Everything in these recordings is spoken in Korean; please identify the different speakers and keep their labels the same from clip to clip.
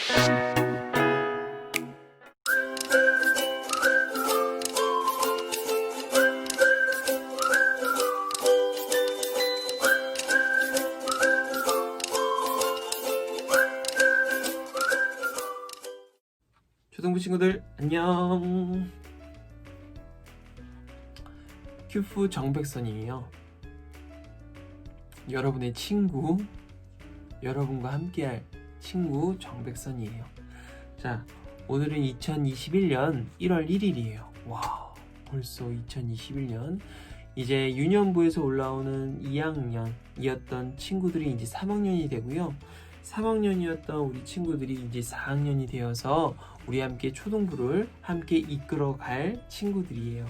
Speaker 1: 초등부 친구들 안녕. 큐프 정백선이에요. 여러분의 친구, 여러분과 함께할 친구 정백선이에요. 자, 오늘은 2021년 1월 1일이에요. 와, 벌써 2021년. 이제 유년부에서 올라오는 2학년이었던 친구들이 이제 3학년이 되고요. 3학년이었던 우리 친구들이 이제 4학년이 되어서 우리 함께 초등부를 함께 이끌어갈 친구들이에요.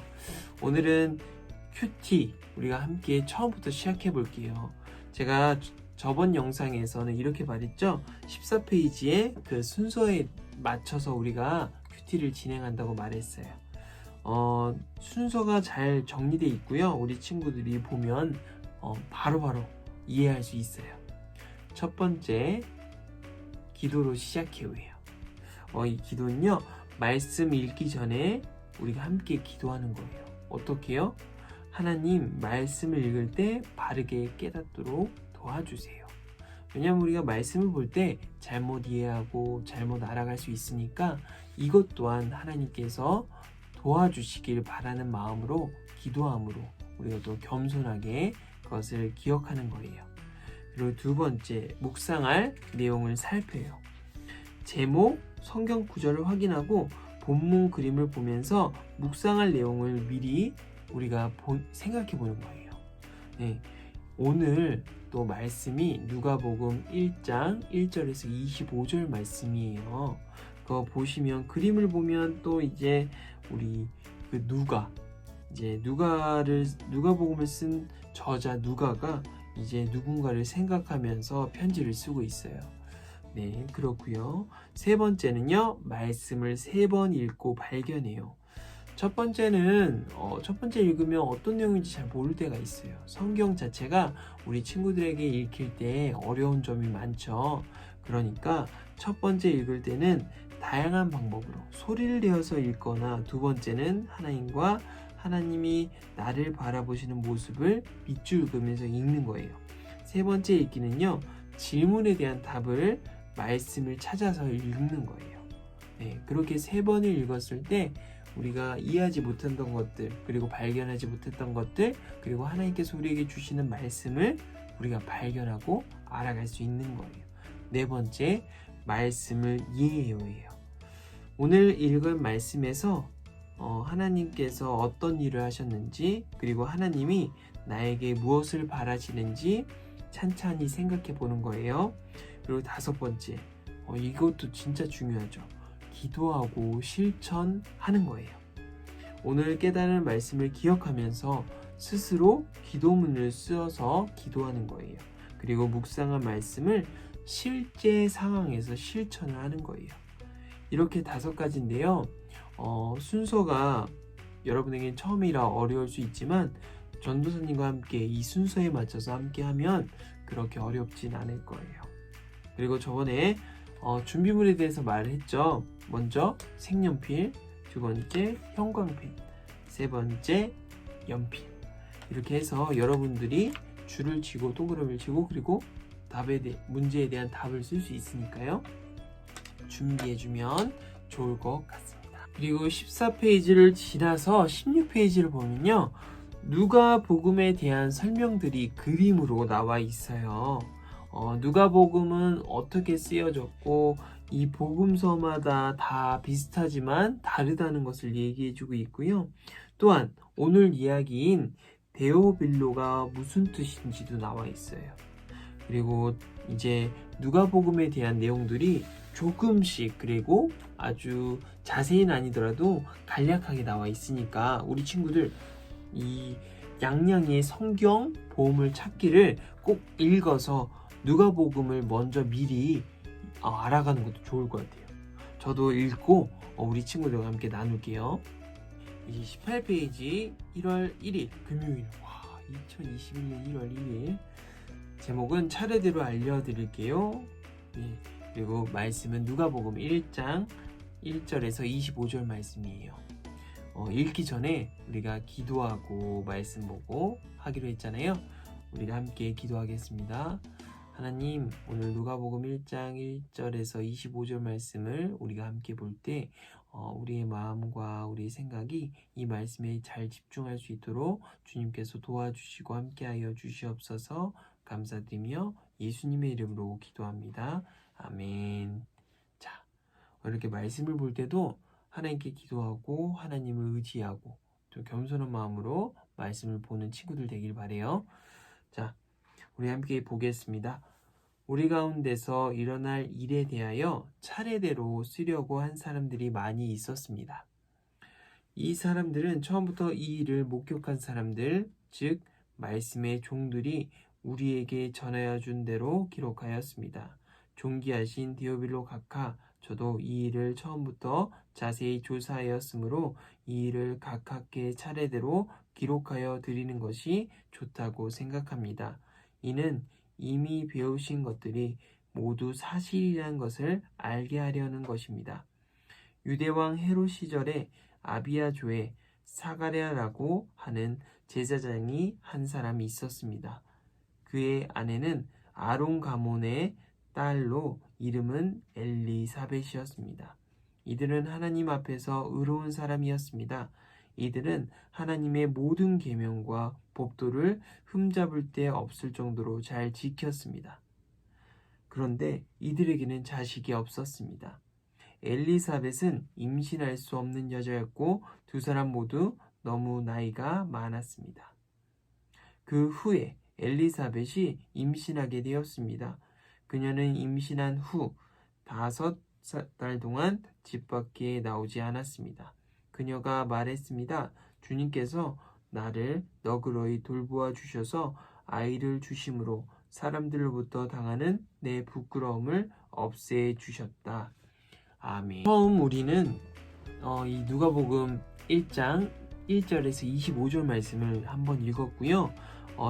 Speaker 1: 오늘은 큐티 우리가 함께 처음부터 시작해 볼게요. 제가 저번 영상에서는 이렇게 말했죠. 14페이지의 그 순서에 맞춰서 우리가 큐티를 진행한다고 말했어요. 순서가 잘 정리되어 있고요. 우리 친구들이 보면 바로바로 이해할 수 있어요. 첫 번째, 기도로 시작해요. 이 기도는요, 말씀 읽기 전에 우리가 함께 기도하는 거예요. 어떻게요? 하나님, 말씀을 읽을 때 바르게 깨닫도록 도와주세요. 왜냐하면 우리가 말씀을 볼 때 잘못 이해하고 잘못 알아갈 수 있으니까 이것 또한 하나님께서 도와주시길 바라는 마음으로 기도함으로 우리가 또 겸손하게 그것을 기억하는 거예요. 그리고 두 번째, 묵상할 내용을 살펴요. 제목, 성경 구절을 확인하고 본문 그림을 보면서 묵상할 내용을 미리 우리가 생각해 보는 거예요. 네, 오늘 또 말씀이 누가복음 1장 1절에서 25절 말씀이에요. 그거 보시면 그림을 보면 또 이제 우리 그 누가복음을 쓴 저자 누가가 이제 누군가를 생각하면서 편지를 쓰고 있어요. 네, 그렇고요. 세 번째는요, 말씀을 3번 읽고 발견해요. 첫 번째는 첫 번째 읽으면 어떤 내용인지 잘 모를 때가 있어요. 성경 자체가 우리 친구들에게 읽힐 때 어려운 점이 많죠. 그러니까 첫 번째 읽을 때는 다양한 방법으로 소리를 내어서 읽거나, 두 번째는 하나님이 나를 바라보시는 모습을 밑줄그으면서 읽는 거예요. 세 번째 읽기는요, 질문에 대한 답을 말씀을 찾아서 읽는 거예요. 네, 그렇게 3번을 읽었을 때 우리가 이해하지 못했던 것들, 그리고 발견하지 못했던 것들, 그리고 하나님께서 우리에게 주시는 말씀을 우리가 발견하고 알아갈 수 있는 거예요. 네 번째, 말씀을 이해해요. 오늘 읽은 말씀에서 하나님께서 어떤 일을 하셨는지, 그리고 하나님이 나에게 무엇을 바라시는지 찬찬히 생각해 보는 거예요. 그리고 5번째, 이것도 진짜 중요하죠. 기도하고 실천하는 거예요. 오늘 깨달은 말씀을 기억하면서 스스로 기도문을 쓰어서 기도하는 거예요. 그리고 묵상한 말씀을 실제 상황에서 실천을 하는 거예요. 이렇게 5가지인데요. 순서가 여러분에게 처음이라 어려울 수 있지만 전도사님과 함께 이 순서에 맞춰서 함께 하면 그렇게 어렵진 않을 거예요. 그리고 저번에 준비물에 대해서 말을 했죠. 먼저 색연필, 두 번째 형광펜, 세 번째 연필. 이렇게 해서 여러분들이 줄을 치고 동그라미를 치고 그리고 문제에 대한 답을 쓸 수 있으니까요. 준비해주면 좋을 것 같습니다. 그리고 14페이지를 지나서 16페이지를 보면요, 누가복음에 대한 설명들이 그림으로 나와 있어요. 누가복음은 어떻게 쓰여졌고 이 복음서마다 다 비슷하지만 다르다는 것을 얘기해주고 있고요. 또한 오늘 이야기인 데오빌로가 무슨 뜻인지도 나와 있어요. 그리고 이제 누가복음에 대한 내용들이 조금씩, 그리고 아주 자세히는 아니더라도 간략하게 나와 있으니까 우리 친구들 이 양양의 성경 보물 찾기를 꼭 읽어서 누가복음을 먼저 미리 알아가는 것도 좋을 것 같아요. 저도 읽고 우리 친구들과 함께 나눌게요. 이제 18페이지 1월 1일 금요일. 2021년 1월 1일 제목은 차례대로 알려드릴게요. 네, 그리고 말씀은 누가복음 1장 1절에서 25절 말씀이에요. 읽기 전에 우리가 기도하고 말씀 보고 하기로 했잖아요. 우리가 함께 기도하겠습니다. 하나님, 오늘 누가복음 1장 1절에서 25절 말씀을 우리가 함께 볼 때 우리의 마음과 우리의 생각이 이 말씀에 잘 집중할 수 있도록 주님께서 도와주시고 함께하여 주시옵소서. 감사드리며 예수님의 이름으로 기도합니다. 아멘. 자, 이렇게 말씀을 볼 때도 하나님께 기도하고 하나님을 의지하고 또 겸손한 마음으로 말씀을 보는 친구들 되길 바래요. 자, 우리 함께 보겠습니다. 우리 가운데서 일어날 일에 대하여 차례대로 쓰려고 한 사람들이 많이 있었습니다. 이 사람들은 처음부터 이 일을 목격한 사람들, 즉 말씀의 종들이 우리에게 전하여 준 대로 기록하였습니다. 존귀하신 디오빌로 각하, 저도 이 일을 처음부터 자세히 조사하였으므로 이 일을 각하께 차례대로 기록하여 드리는 것이 좋다고 생각합니다. 이는 이미 배우신 것들이 모두 사실이라는 것을 알게 하려는 것입니다. 유대왕 헤롯 시절에 아비야조에 사가랴라고 하는 제사장이 한 사람이 있었습니다. 그의 아내는 아론 가문의 딸로 이름은 엘리사벳이었습니다. 이들은 하나님 앞에서 의로운 사람이었습니다. 이들은 하나님의 모든 계명과 법도를 흠잡을 데 없을 정도로 잘 지켰습니다. 그런데 이들에게는 자식이 없었습니다. 엘리사벳은 임신할 수 없는 여자였고 두 사람 모두 너무 나이가 많았습니다. 그 후에 엘리사벳이 임신하게 되었습니다. 그녀는 임신한 후 5달 동안 집 밖에 나오지 않았습니다. 그녀가 말했습니다. 주님께서 나를 너그러이 돌보아 주셔서 아이를 주심으로 사람들로부터 당하는 내 부끄러움을 없애 주셨다. 아멘. 처음 우리는 이 누가복음 1장 1절에서 25절 말씀을 한번 읽었고요.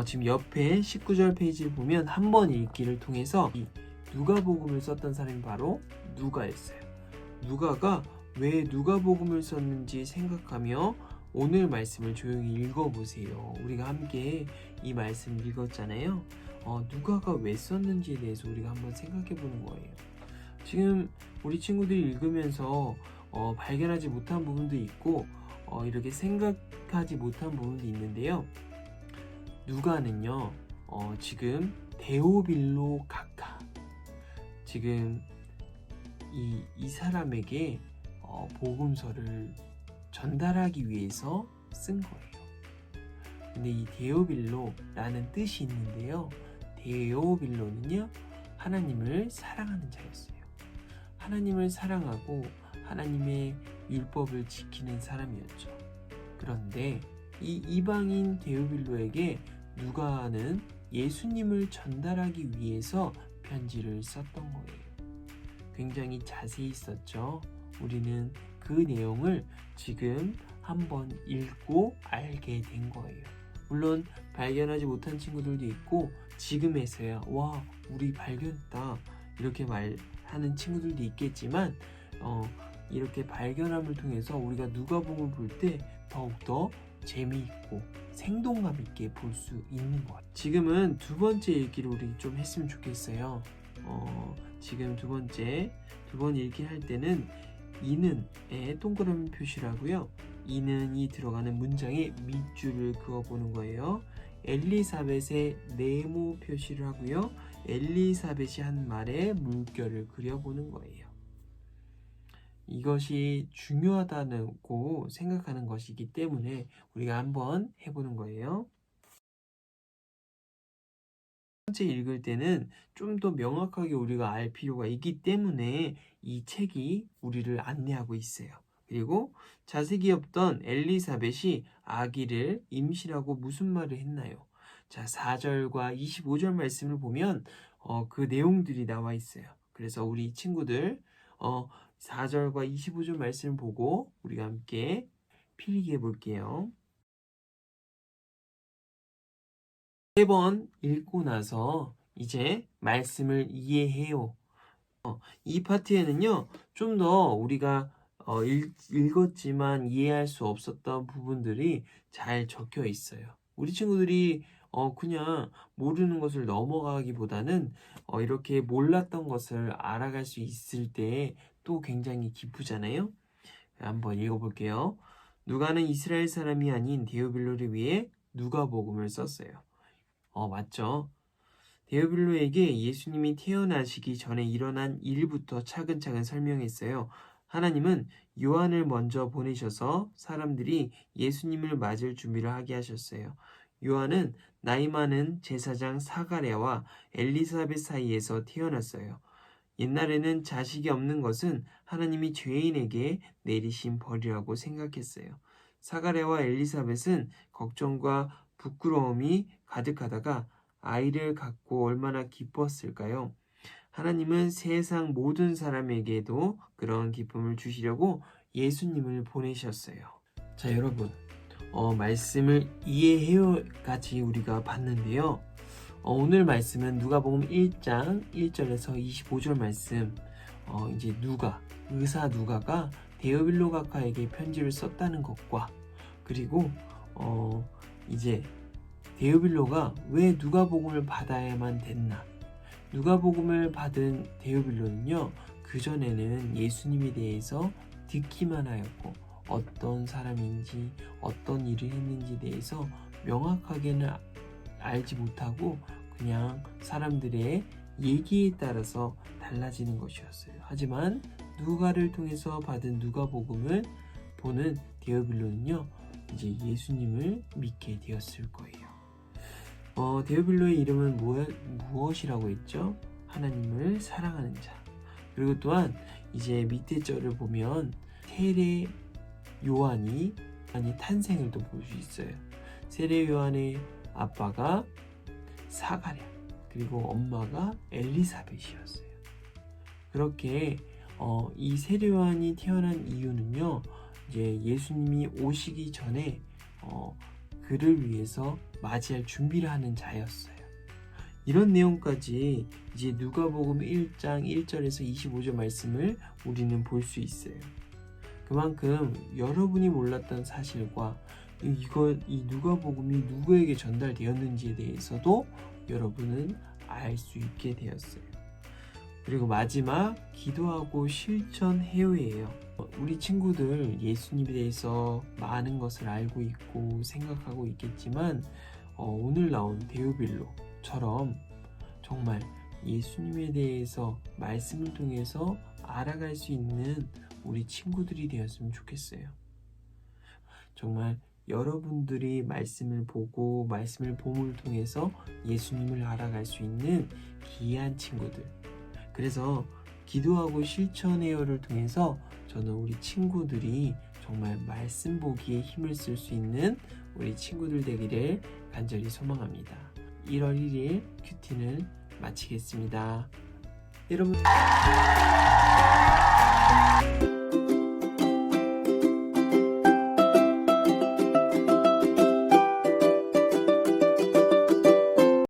Speaker 1: 지금 옆에 19절 페이지를 보면 한 번 읽기를 통해서 이 누가복음을 썼던 사람이 바로 누가였어요. 누가가 왜 누가복음을 썼는지 생각하며 오늘 말씀을 조용히 읽어보세요. 우리가 함께 이 말씀 읽었잖아요. 누가가 왜 썼는지에 대해서 우리가 한번 생각해 보는 거예요. 지금 우리 친구들이 읽으면서 발견하지 못한 부분도 있고 이렇게 생각하지 못한 부분도 있는데요. 누가는요 지금 데오빌로 각하, 지금 이 사람에게 복음서를 전달하기 위해서 쓴 거예요. 근데 이 데오빌로라는 뜻이 있는데요. 데오빌로는요 하나님을 사랑하는 자였어요. 하나님을 사랑하고 하나님의 율법을 지키는 사람이었죠. 그런데 이 이방인 데오빌로에게 누가는 예수님을 전달하기 위해서 편지를 썼던 거예요. 굉장히 자세히 썼죠. 우리는 그 내용을 지금 한번 읽고 알게 된 거예요. 물론 발견하지 못한 친구들도 있고 지금에서야 와 우리 발견했다 이렇게 말하는 친구들도 있겠지만 이렇게 발견함을 통해서 우리가 누가복음을 볼 때 더욱더 재미있고 생동감 있게 볼 수 있는 것 같아요. 지금은 두 번째 읽기를 우리 좀 했으면 좋겠어요. 지금 두 번 읽기 할 때는 이는에 동그라미 표시를 하고요. 이는이 들어가는 문장에 밑줄을 그어보는 거예요. 엘리사벳의 네모 표시를 하고요. 엘리사벳이 한 말에 물결을 그려보는 거예요. 이것이 중요하다고 생각하는 것이기 때문에 우리가 한번 해보는 거예요. 첫 번째 읽을 때는 좀 더 명확하게 우리가 알 필요가 있기 때문에 이 책이 우리를 안내하고 있어요. 그리고 자식이 없던 엘리사벳이 아기를 임신하고 무슨 말을 했나요? 자, 4절과 25절 말씀을 보면 그 내용들이 나와 있어요. 그래서 우리 친구들 4절과 25절 말씀을 보고 우리가 함께 필기해 볼게요. 3번 읽고 나서 이제 말씀을 이해해요. 이 파트에는요, 좀 더 우리가 읽었지만 이해할 수 없었던 부분들이 잘 적혀 있어요. 우리 친구들이 그냥 모르는 것을 넘어가기보다는 이렇게 몰랐던 것을 알아갈 수 있을 때 또 굉장히 기쁘잖아요. 한번 읽어볼게요. 누가는 이스라엘 사람이 아닌 데오빌로를 위해 누가복음을 썼어요. 맞죠? 데오빌로에게 예수님이 태어나시기 전에 일어난 일부터 차근차근 설명했어요. 하나님은 요한을 먼저 보내셔서 사람들이 예수님을 맞을 준비를 하게 하셨어요. 요한은 나이 많은 제사장 사가랴와 엘리사벳 사이에서 태어났어요. 옛날에는 자식이 없는 것은 하나님이 죄인에게 내리신 벌이라고 생각했어요. 사가랴와 엘리사벳은 걱정과 부끄러움이 가득하다가 아이를 갖고 얼마나 기뻤을까요? 하나님은 세상 모든 사람에게도 그런 기쁨을 주시려고 예수님을 보내셨어요. 자, 여러분, 말씀을 이해해요까지 우리가 봤는데요. 오늘 말씀은 누가복음 1장 1절에서 25절 말씀. 이제 의사 누가가 데오빌로 각하에게 편지를 썼다는 것과, 그리고 이제 데오빌로가 왜 누가복음을 받아야만 됐나? 누가복음을 받은 데오빌로는요, 그전에는 예수님에 대해서 듣기만 하였고 어떤 사람인지 어떤 일을 했는지에 대해서 명확하게는 알지 못하고 그냥 사람들의 얘기에 따라서 달라지는 것이었어요. 하지만 누가를 통해서 받은 누가복음을 보는 데오빌로는요, 이제 예수님을 믿게 되었을 거예요. 데오빌로의 이름은 무엇이라고 했죠? 하나님을 사랑하는 자. 그리고 또한 이제 밑에 절을 보면 세례 요한이 탄생을 또 볼 수 있어요. 세례 요한의 아빠가 사가랴, 그리고 엄마가 엘리사벳이었어요. 그렇게 이 세례 요한이 태어난 이유는요, 이제 예수님이 오시기 전에 그를 위해서 맞이할 준비를 하는 자였어요. 이런 내용까지 이제 누가복음 1장 1절에서 25절 말씀을 우리는 볼 수 있어요. 그만큼 여러분이 몰랐던 사실과 이 누가복음이 누구에게 전달되었는지에 대해서도 여러분은 알 수 있게 되었어요. 그리고 마지막 기도하고 실천해요예요. 우리 친구들 예수님에 대해서 많은 것을 알고 있고 생각하고 있겠지만 오늘 나온 데오빌로처럼 정말 예수님에 대해서 말씀을 통해서 알아갈 수 있는 우리 친구들이 되었으면 좋겠어요. 정말 여러분들이 말씀을 보고 말씀을 봄을 통해서 예수님을 알아갈 수 있는 귀한 친구들. 그래서 기도하고 실천해요를 통해서 저는 우리 친구들이 정말 말씀 보기에 힘을 쓸 수 있는 우리 친구들 되기를 간절히 소망합니다. 1월 1일 큐티는 마치겠습니다. 여러분